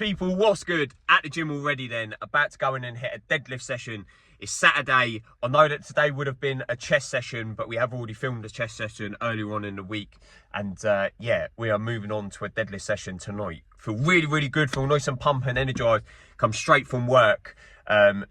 people, what's good? At the gym already then, about to go in and hit a deadlift session. It's Saturday. I know that today would have been a chest session, but we have already filmed a chest session earlier on in the week. And yeah, we are moving on to a deadlift session tonight. Feel really good, feel nice and pumped and energized. Come straight from work.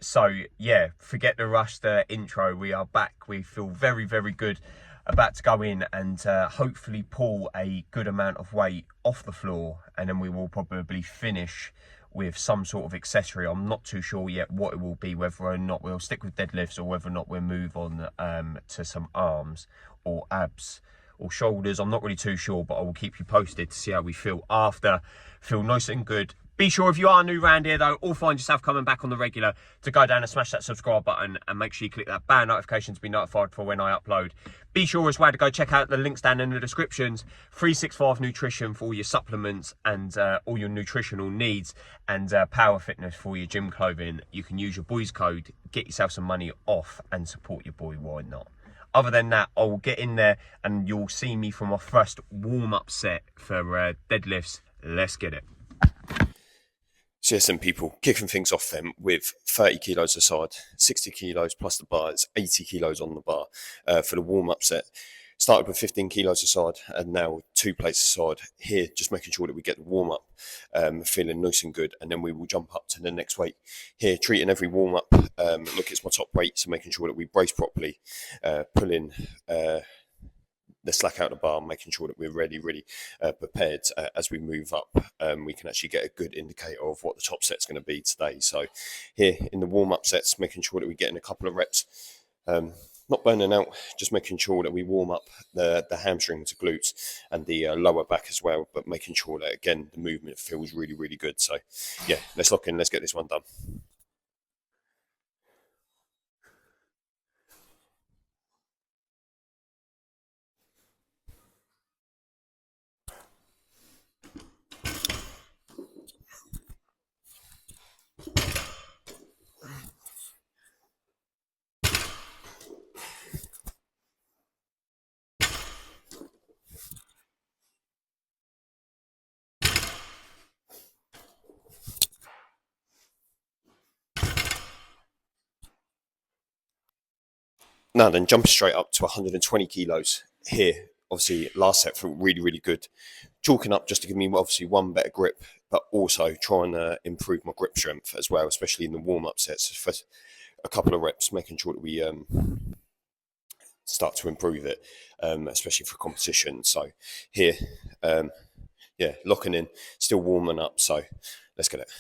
So yeah, forget the rush, the intro. We are back. We feel very good. About to go in and hopefully pull a good amount of weight off the floor, and then we will probably finish with some sort of accessory. I'm not too sure yet what it will be, whether or not we'll stick with deadlifts or whether or not we'll move on to some arms or abs or shoulders. I'm not really too sure, but I will keep you posted to see how we feel after. Feel nice and good. Be sure if you are new around here though, or find yourself coming back on the regular, to go down and smash that subscribe button and make sure you click that bell notification to be notified for when I upload. Be sure as well to go check out the links down in the descriptions. 365 Nutrition for all your supplements and all your nutritional needs, and Power Fitness for your gym clothing. You can use your boys code, get yourself some money off and support your boy, why not? Other than that, I will get in there and you'll see me for my first warm-up set for deadlifts. Let's get it. So yeah, some people kicking things off then with 30 kilos aside, 60 kilos plus the bars, 80 kilos on the bar for the warm-up set. Started with 15 kilos aside and now 2 plates aside here, just making sure that we get the warm-up feeling nice and good, and then we will jump up to the next weight. Here, treating every warm-up, look, it's my top weight, so making sure that we brace properly, pulling the slack out of the bar, making sure that we're really prepared as we move up. We can actually get a good indicator of what the top set's going to be today. So here in the warm-up sets, making sure that we get in a couple of reps, not burning out, just making sure that we warm up the hamstrings, the glutes and the lower back as well, but making sure that, again, the movement feels really good. So yeah, let's lock in, let's get this one done. Now then, jumping straight up to 120 kilos here. Obviously, last set felt really good. Chalking up just to give me obviously one better grip, but also trying to improve my grip strength as well, especially in the warm-up sets for a couple of reps, making sure that we start to improve it, especially for competition. So here, yeah, locking in, still warming up. So let's get it.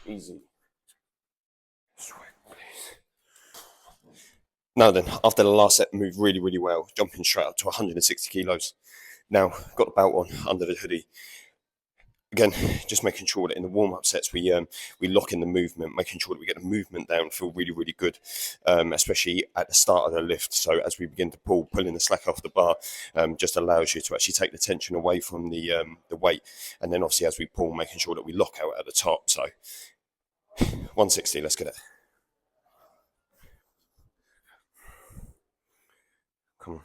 Easy. Sweat, please. Now then, after the last set moved really well, jumping straight up to 160 kilos. Now, got the belt on under the hoodie. Again, just making sure that in the warm-up sets we lock in the movement, making sure that we get the movement down, feel really good, especially at the start of the lift. So as we begin to pulling the slack off the bar, just allows you to actually take the tension away from the weight, and then obviously as we pull, making sure that we lock out at the top. So 160, let's get it. Come on.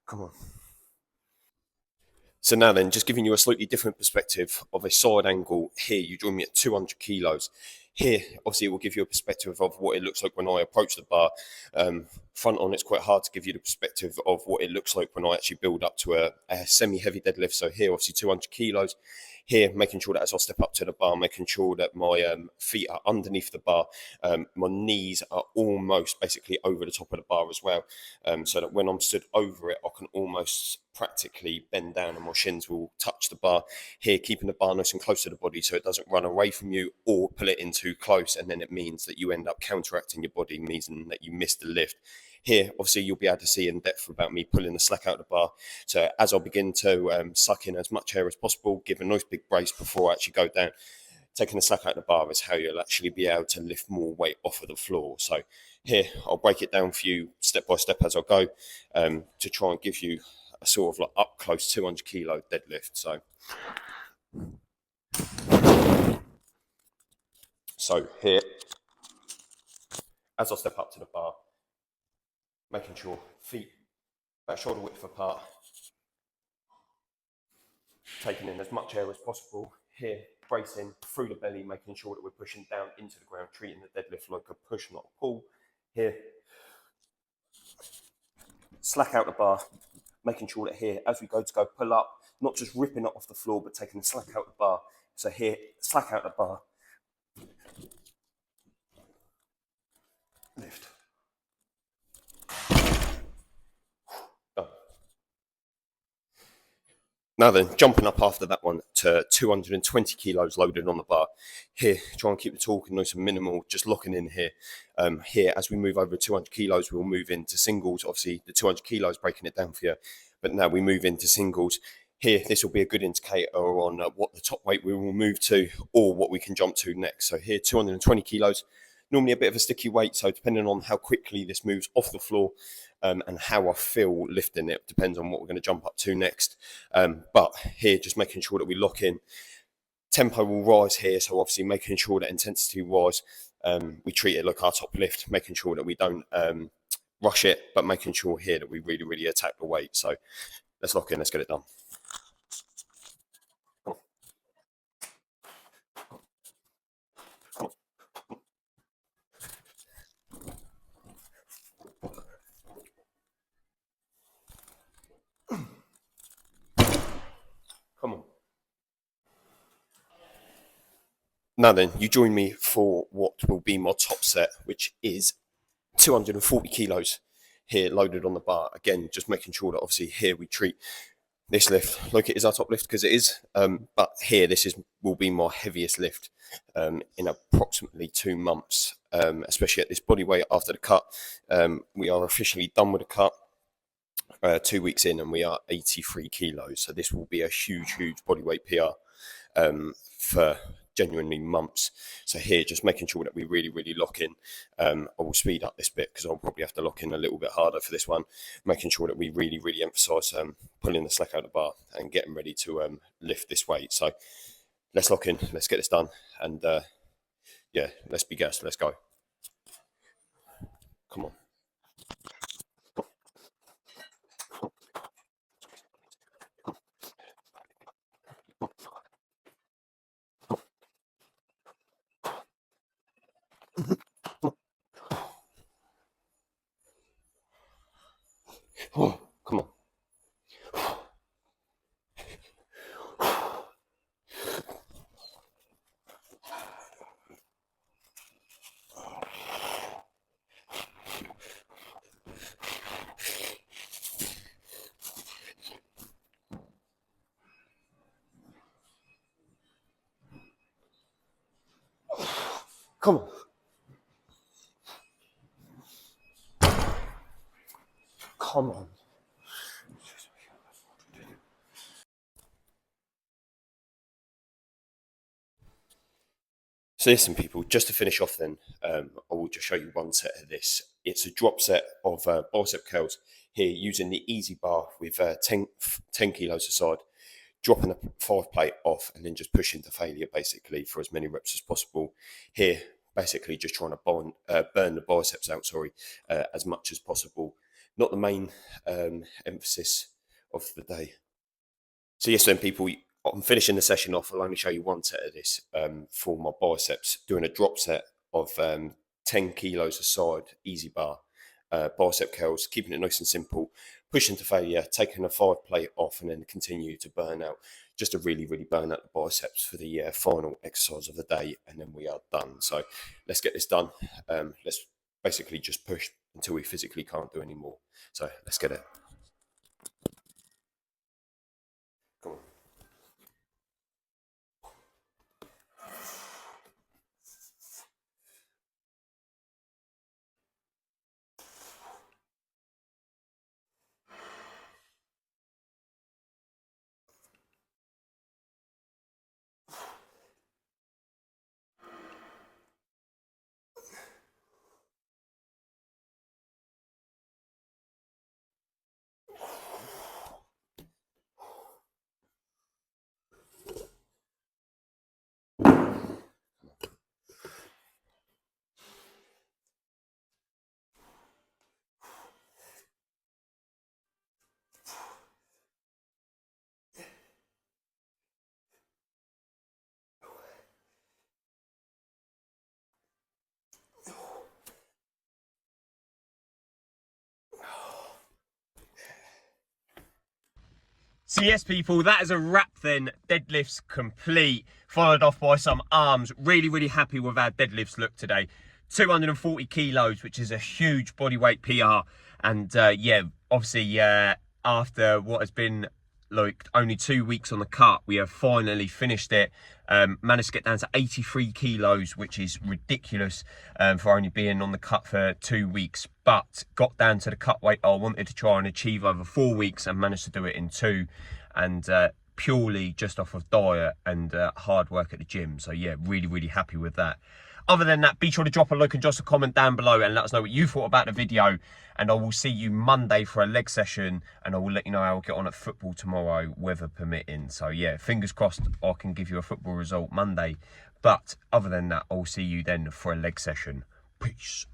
Come on. So now then, just giving you a slightly different perspective of a side angle here. You join me at 200 kilos. Here, obviously, it will give you a perspective of what it looks like when I approach the bar. Front on, it's quite hard to give you the perspective of what it looks like when I actually build up to a semi-heavy deadlift. So here, obviously, 200 kilos. Here, making sure that as I step up to the bar, making sure that my feet are underneath the bar, my knees are almost basically over the top of the bar as well, so that when I'm stood over it, I can almost practically bend down and my shins will touch the bar. Here, keeping the bar nice and close to the body so it doesn't run away from you or pull it in too close, and then it means that you end up counteracting your body, meaning that you miss the lift. Here, obviously, you'll be able to see in depth about me pulling the slack out of the bar. So as I begin to suck in as much air as possible, give a nice big brace before I actually go down, taking the slack out of the bar is how you'll actually be able to lift more weight off of the floor. So here, I'll break it down for you step by step as I go, to try and give you a sort of like up close 200 kilo deadlift. So here, as I step up to the bar, making sure feet about shoulder width apart, taking in as much air as possible. Here, bracing through the belly, making sure that we're pushing down into the ground, treating the deadlift like a push, not a pull. Here, slack out the bar, making sure that here, as we go to go pull up, not just ripping it off the floor, but taking the slack out the bar. So here, slack out the bar, lift. Done. Now then, jumping up after that one to 220 kilos loaded on the bar. Here, try and keep the talk nice and minimal, just locking in here. Here, as we move over 200 kilos, we'll move into singles. Obviously, the 200 kilos breaking it down for you, but now we move into singles. Here, this will be a good indicator on what the top weight we will move to or what we can jump to next. So here, 220 kilos, normally a bit of a sticky weight. So depending on how quickly this moves off the floor, and how I feel lifting it depends on what we're going to jump up to next. But here, just making sure that we lock in. Tempo will rise here, so obviously making sure that intensity-wise, we treat it like our top lift, making sure that we don't rush it, but making sure here that we really, really attack the weight. So let's lock in, let's get it done. Come on. Now then, you join me for what will be my top set, which is 240 kilos here loaded on the bar. Again, just making sure that obviously here we treat this lift like it is our top lift, because it is. But here, will be my heaviest lift in approximately 2 months, especially at this body weight after the cut. We are officially done with the cut. 2 weeks in, and we are 83 kilos. So this will be a huge, huge body weight PR for genuinely months. So here, just making sure that we really, really lock in. I will speed up this bit because I'll probably have to lock in a little bit harder for this one. Making sure that we really, really emphasise pulling the slack out of the bar and getting ready to lift this weight. So let's lock in. Let's get this done. And yeah, let's be gassed. Let's go. Come on. Oh, come on. Come on. Come on. So listen, people, just to finish off then, I will just show you one set of this. It's a drop set of bicep curls here using the easy bar with 10 kilos aside, dropping the 5 plate off and then just pushing to failure basically for as many reps as possible. Here, basically just trying to burn the biceps out, as much as possible. Not the main emphasis of the day. So yes, then people, I'm finishing the session off. I'll only show you one set of this for my biceps, doing a drop set of 10 kilos aside, easy bar, bicep curls, keeping it nice and simple, pushing to failure, taking a 5 plate off, and then continue to burn out, just to really, really burn out the biceps for the final exercise of the day, and then we are done. So let's get this done. Let's basically just push until we physically can't do any more. So let's get it. Come on. So yes, people, that is a wrap then. Deadlifts complete, followed off by some arms. Really, really happy with our deadlifts look today. 240 kilos, which is a huge bodyweight PR. And yeah, obviously after what has been like only 2 weeks on the cut, we have finally finished it. Managed to get down to 83 kilos, which is ridiculous for only being on the cut for 2 weeks, but got down to the cut weight I wanted to try and achieve over 4 weeks and managed to do it in 2, and purely just off of diet and hard work at the gym. So yeah, really, really happy with that. Other than that, be sure to drop a like and just a comment down below and let us know what you thought about the video. And I will see you Monday for a leg session, and I will let you know how I get on at football tomorrow, weather permitting. So yeah, fingers crossed I can give you a football result Monday. But other than that, I'll see you then for a leg session. Peace.